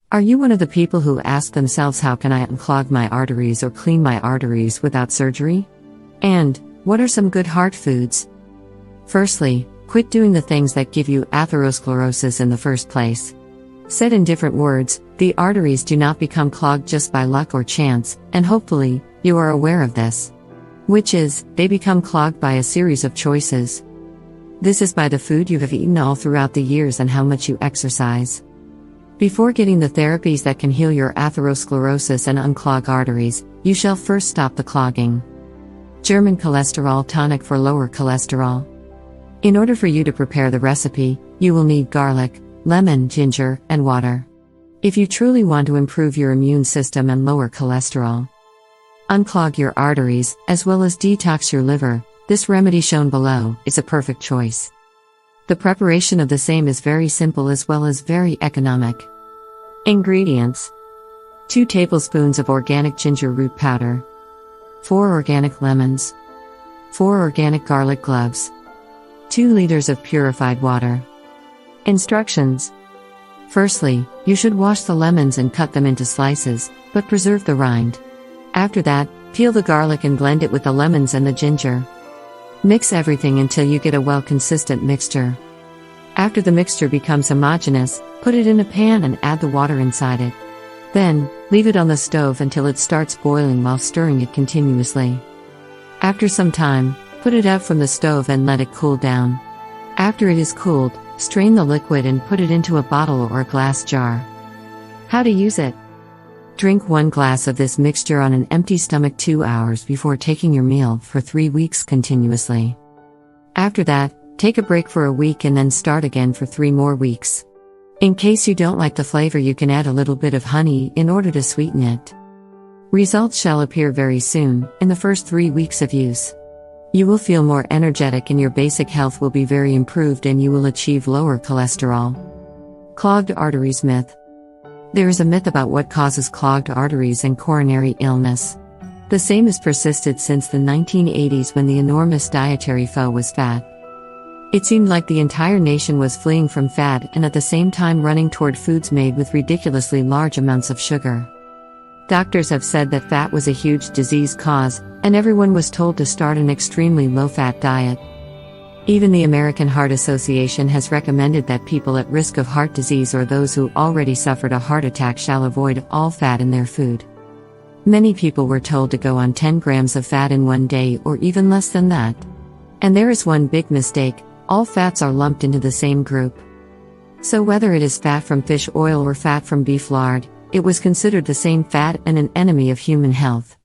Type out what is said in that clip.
Are you one of the people who ask themselves, how can I unclog my arteries or clean my arteries without surgery? And what are some good heart foods? Firstly, quit doing the things that give you atherosclerosis in the first place. Said in different words, the arteries do not become clogged just by luck or chance, and hopefully, you are aware of this. Which is, they become clogged by a series of choices. This is by the food you have eaten all throughout the years and how much you exercise. Before getting the therapies that can heal your atherosclerosis and unclog arteries, you shall first stop the clogging. German cholesterol tonic for lower cholesterol. In order for you to prepare the recipe, you will need garlic, lemon, ginger, and water. If you truly want to improve your immune system and lower cholesterol, unclog your arteries, as well as detox your liver, this remedy shown below is a perfect choice. The preparation of the same is very simple as well as very economic. Ingredients: 2 tablespoons of organic ginger root powder, 4 organic lemons, 4 organic garlic cloves, 2 liters of purified water. Instructions: firstly, you should wash the lemons and cut them into slices, but preserve the rind. After that, peel the garlic and blend it with the lemons and the ginger. Mix everything until you get a well-consistent mixture. After the mixture becomes homogeneous, put it in a pan and add the water inside it. Then, leave it on the stove until it starts boiling while stirring it continuously. After some time, put it out from the stove and let it cool down. After it is cooled, strain the liquid and put it into a bottle or a glass jar. How to use it? Drink 1 glass of this mixture on an empty stomach 2 hours before taking your meal for 3 weeks continuously. After that, take a break for a week and then start again for 3 more weeks. In case you don't like the flavor, you can add a little bit of honey in order to sweeten it. Results shall appear very soon, in the first 3 weeks of use. You will feel more energetic and your basic health will be very improved and you will achieve lower cholesterol. Clogged arteries myth. There is a myth about what causes clogged arteries and coronary illness. The same has persisted since the 1980s when the enormous dietary foe was fat. It seemed like the entire nation was fleeing from fat and at the same time running toward foods made with ridiculously large amounts of sugar. Doctors have said that fat was a huge disease cause, and everyone was told to start an extremely low-fat diet. Even the American Heart Association has recommended that people at risk of heart disease or those who already suffered a heart attack shall avoid all fat in their food. Many people were told to go on 10 grams of fat in one day or even less than that. And there is one big mistake: all fats are lumped into the same group. So whether it is fat from fish oil or fat from beef lard, it was considered the same fat and an enemy of human health.